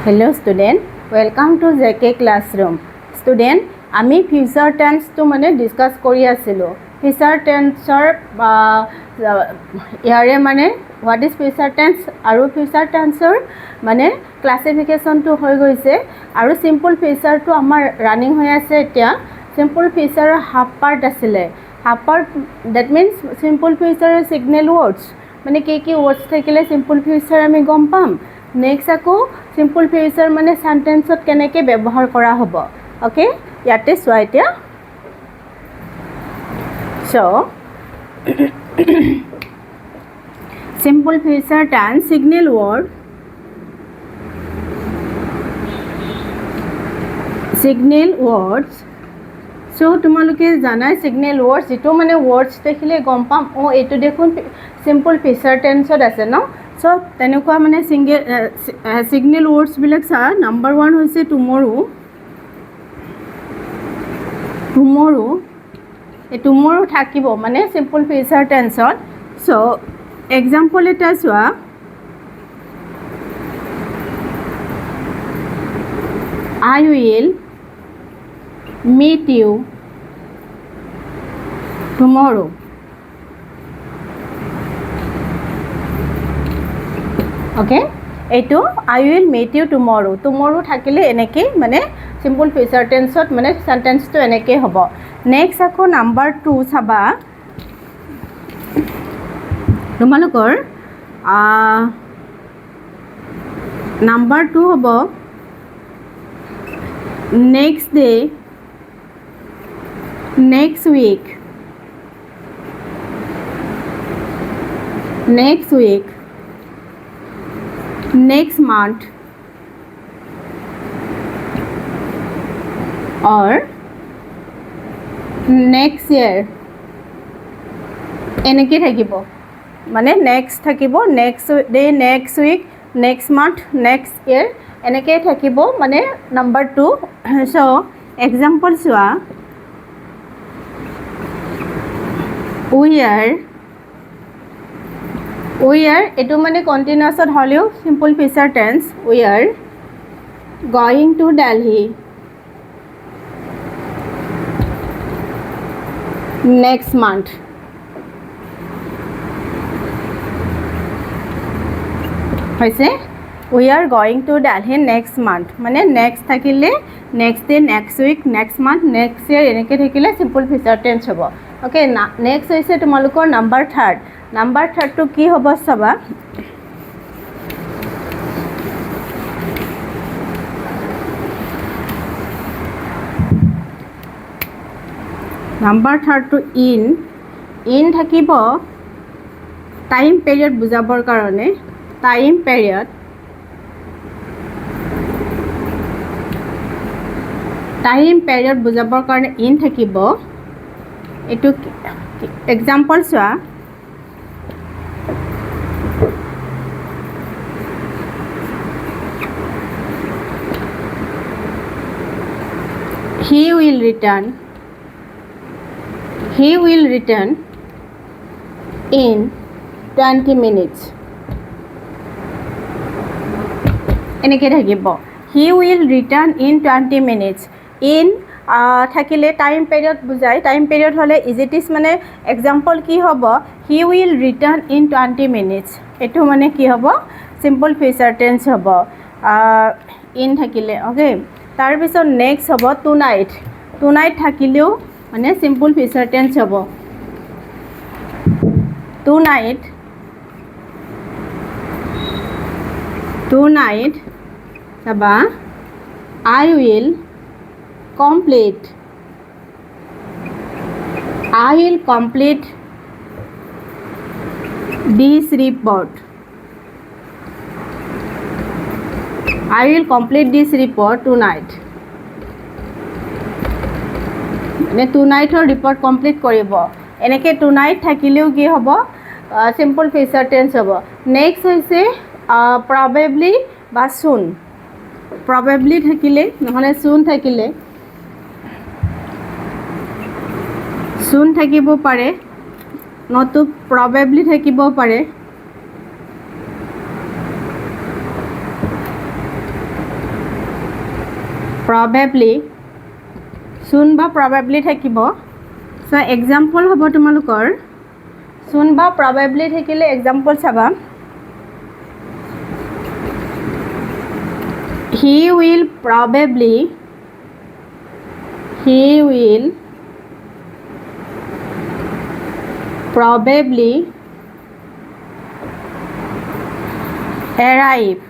Hello student, welcome to JK Classroom. Student, আমি future tense to মানে discuss কৰি আছিলো. Future tense ইয়াৰে মানে what is future tense আৰু future tense মানে classification to হৈ গৈছে আৰু simple future to আমাৰ running হৈ আছে এতিয়া. Simple future half part আছিলে. Half part that means simple future signal words. মানে কি words থাকিলে simple future আমি গম পাম. Next আকৌ simple future মানে sentence ত কেনেকে ব্যৱহাৰ কৰা হ'ব ওকে ইয়াতে চোৱা এতিয়া so simple future tense signal words so তোমালোকে জানাই signal words যেটো মানে words দেখিলে গম পাম ও এটো দেখোন simple future tense ত আছে ন so তেনেকুৱা মানে signal words বিলাক চা number 1 হৈছে tomorrow এই tomorrow থাকিব মানে simple future tense ত so example এটা চোৱা I will meet you tomorrow okay এইটো I will meet you tomorrow থাকিলে এনেকৈ মানে simple future tense ত মানে sentence টো এনেকৈ হ'ব next আকৌ number 2 চাবা তোমালোকৰ number 2 হ'ব next day next week next month or next year এনেকৈ থাকিব মানে next থাকিব next day next week next month next year এনেকৈ থাকিব মানে number 2 so example চোৱা we are এটো মানে continuous হলেও simple future tense we are going to Delhi next month হৈছে we are going to Delhi next month মানে next থাকিলে next day next week next month next year এনেকৈ থাকিলে simple future tense হ'ব ওকে next হৈছে তোমালোকৰ number 3 টো কি হ'ব চাবা number 3 টো in থাকিব time period বুজাবৰ কাৰণে time period বুজাবৰ কাৰণে in থাকিব এটো example চোৱা he will return in 20 minutes এনেকৈ থাকিব he will return in 20 minutes in থাকিলে টাইম পিৰিয়ড বুজাই টাইম পিৰিয়ড হলে ইজ ইট ইজ মানে এক্সাম্পল কি হ'ব he will return in 20 minutes এটো মানে কি হ'ব simple future tense হ'ব in থাকিলে ওকে তাৰ পিছত নেক্সট হ'ব tonight থাকিলেও মানে simple future tense হ'ব tonight চাবা I will complete this report tonight মানে tonight-ৰ report complete কৰিব এনেকৈ tonight থাকিলেও কি হ'ব simple future tense হ'ব next হৈছে probably বা soon probably থাকিলে নহলে soon থাকিলে soon থাকিব পাৰে নতু probably থাকিব পাৰে probably soon বা probably থাকিব সো এক্সাম্পল হ'ব তোমালোকৰ soon বা probably থাকিলে এক্সাম্পল চাবা he will probably arrive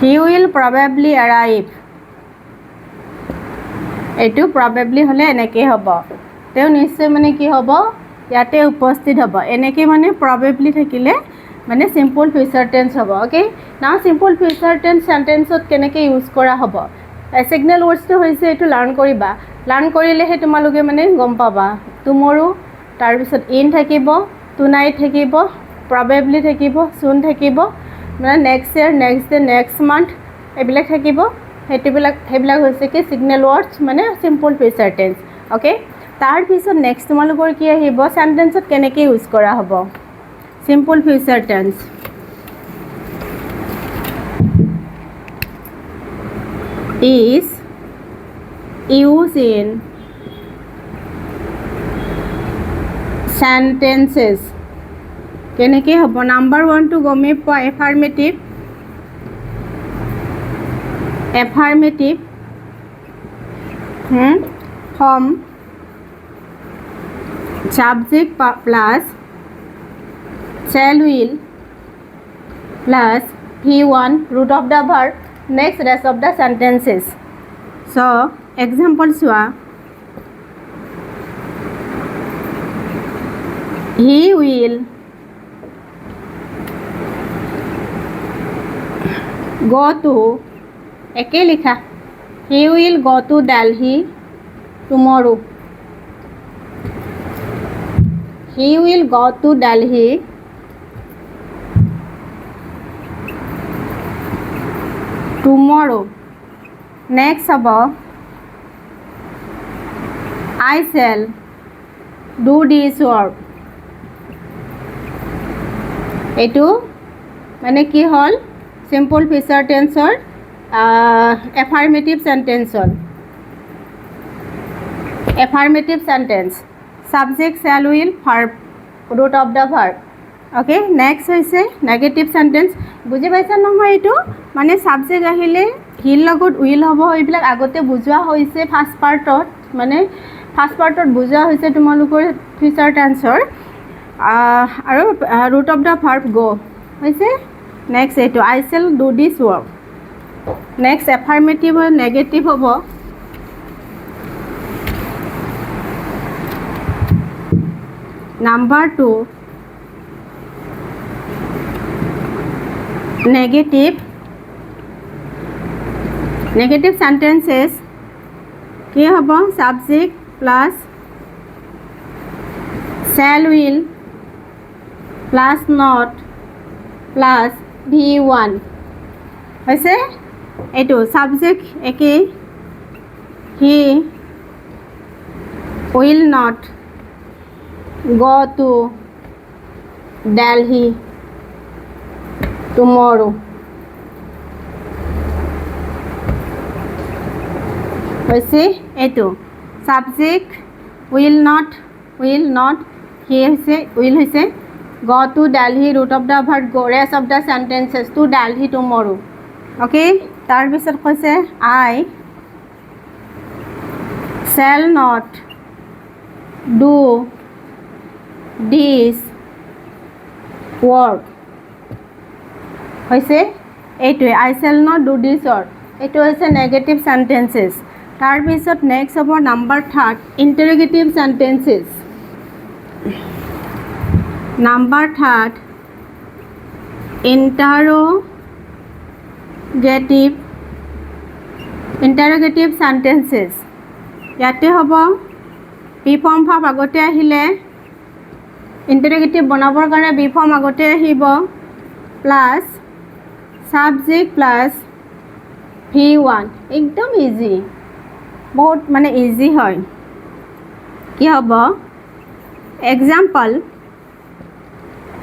he will probably arrive এটো probably হলে এনেকৈ হ'ব তেও নিশ্চয় মানে কি হ'ব ইয়াতে উপস্থিত হ'ব এনেকৈ মানে probably থাকিলে মানে simple future tense হ'ব ওকে now simple future tense sentenceত কেনেকৈ ইউজ কৰা হ'ব signal words তো হৈছে এটো লাৰ্ন কৰিবা লাৰ্ন কৰিলেহে তোমালোকে মানে গম পাবা tomorrow তাৰ পিছত in থাকিব tonight থাকিব probably থাকিব soon থাকিব মানে next year next day next month এবিলাক থাকিব হেবিলাক হৈছে কি signal words মানে simple future tense ওকে তাৰ পিছত নেক্সট তোমালোকৰ কি আহিব সেন্টেন্সত কেনেকৈ ইউজ কৰা হ'ব simple future tense is used in sentences কেনেকৈ হ'ব নাম্বাৰ 1 টো গমে পোৱা affirmative from subject plus shall will plus v1 root of the verb next rest of the sentences so example চোৱা he will go to একে লিখা he will go to Delhi tomorrow he will go to Delhi tomorrow next হ'ব I shall do this work এটো মানে কি হল simple future tense or affirmative sentence or affirmative sentence subject shall will verb root of the verb okay next hoise negative sentence বুজি পাইছা নহয় এটো মানে subject আহিলে হিল লগত will হ'ব এইবিলাক আগতে বুজোৱা হৈছে ফাৰ্স্ট পাৰ্টত মানে ফাৰ্স্ট পাৰ্টত বুজোৱা হৈছে তোমালোকৰ future tense or আৰু root of the verb go হৈছে next এটো I shall do this work next affirmative or negative হ'ব number 2 negative sentences কি হ'ব subject plus shall will plus not plus v1 হৈছে এটো subject একে he will not go to Delhi tomorrow হৈছে এটো subject will not he হৈছে will হৈছে go to Delhi root of the verb go rest of the sentences to Delhi tomorrow okay তাৰ পিছত কৈছে I shall not do this work হৈছে এইটোৱে I shall not do this work এইটো হৈছে negative sentences তাৰ পিছত next হ'ব number 3 interrogative sentences number 3 interrogative sentences ইয়াতে হ'ব বি ফৰ্ম ভাৰ্ব আগতে আহিলে interrogative বনাবৰ কাৰণে বি ফৰ্ম আগতে আহিব প্লাস subject plus v1 একদম ইজি বহুত মানে ইজি হয় কি হ'ব এক্সাম্পল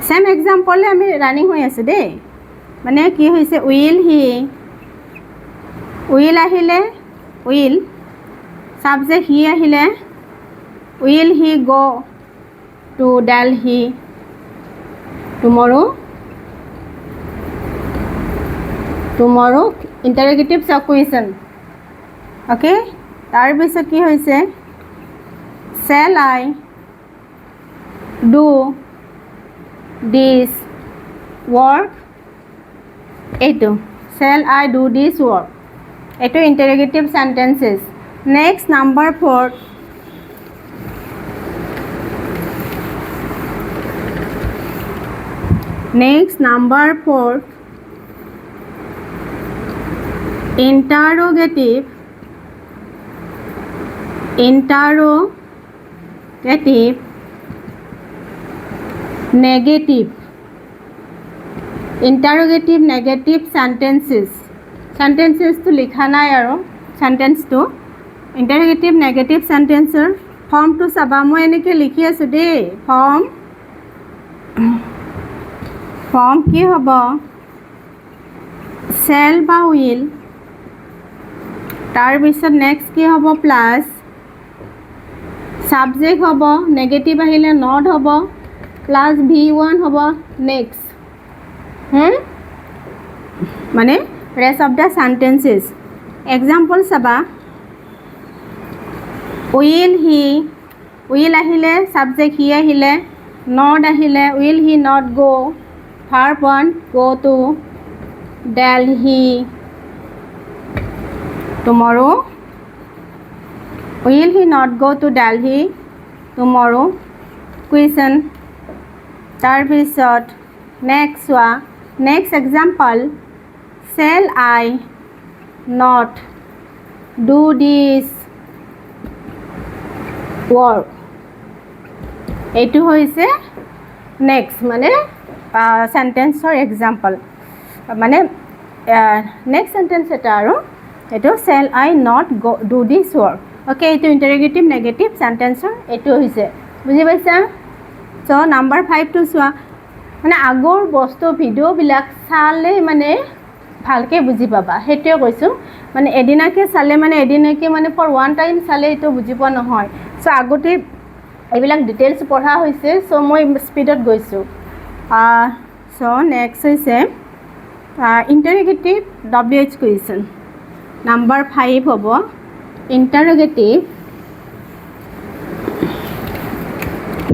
সেম এক্সাম্পল আমি রানিং হৈ আছে দেই মানে কি হৈছে will he উইল আহিলে উইল সাবজেক্ট হি আহিলে will he go to Delhi টুমৰো টুমৰো interrogative question okay তাৰপিছত কি হৈছে shall I do this work এইটো shall I do this work এইটো interrogative sentences next number 4 next number 4 interrogative negative sentences to likha nai aro sentence to interrogative negative sentences form to saba moi enike likhi asu de form কি হ'ব shall বা will তাৰ পিছত next কি হ'ব plus subject হ'ব negative আহিলে not হ'ব প্লাস v1 হ'ব নেক্সট মানে rest of the sentences example চাবা will আহিলে সাবজেক্ট হি আহিলে not আহিলে will he not go verb 1 go to Delhi tomorrow will he not go to Delhi tomorrow question tarpisot next example shall I not do this work এইটো হৈছে next মানে সেন্টেন্সৰ example মানে next sentence এটা আৰু এটো shall I not go do this work ওকে এটো ইন্টাৰগেটিভ negative সেন্টেন্সৰ এটো হৈছে বুজি পাইছা সো নাম্বাৰ 5 টু চোৱা মানে আগৰ বস্তু ভিডিও বিলাক চালে মানে ভালকে বুজি পাবা হেটোৱে কৈছো মানে এদিনাকে চালে মানে এদিনাকে মানে ফৰ ওয়ান টাইম চালে এটো বুজি পোৱা নহয় সো আগতে এইবিলাক ডিটেইলছ পঢ়া হৈছে সো মই স্পিডত গৈছো so next is interrogative WH question number 5 hobo interrogative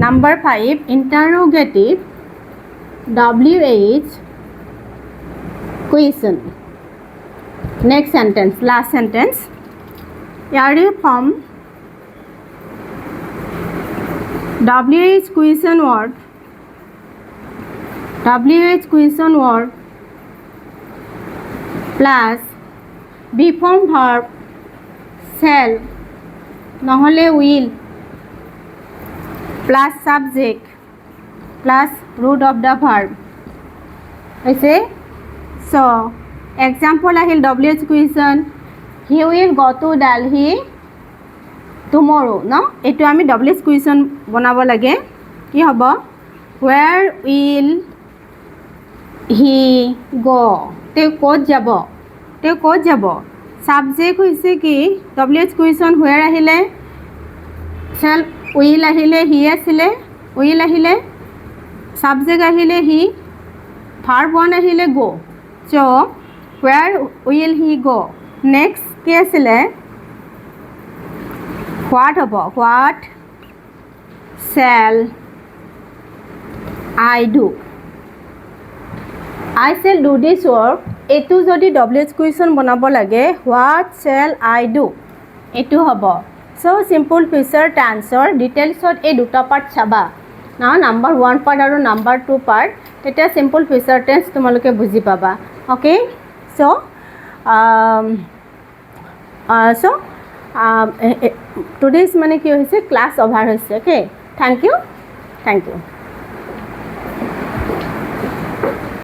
number 5 interrogative WH question next sentence last sentence here from WH question word plus be form verb shall নহলে will plus subject plus root of the verb হৈছে so example Ahil WH question he will go to Delhi tomorrow no এটো আমি WH question বনাব লাগে কি হ'ব where will he go তে ক'ত যাব সাবজেক্ট হৈছে কি WH question where আহিলে shall will আহিলে he আছিলে will আহিলে সাবজেক্ট আহিলে he verb 1 আহিলে go so where will he go next কি আছিলে what হ'ব what shall I do I shall do this work এটো যদি WH question বনাব লাগে what shall I do এটো হ'ব so simple future tense ডিটেইলছত এই দুটা পাৰ্ট চাবা না নাম্বাৰ 1 পাৰ্ট আৰু নাম্বাৰ 2 পাৰ্ট তেতিয়া simple future tense তোমালোকে বুজি পাবা ওকে so today's মানে কি হৈছে ক্লাস ওভাৰ হৈছে ওকে থ্যাংক ইউ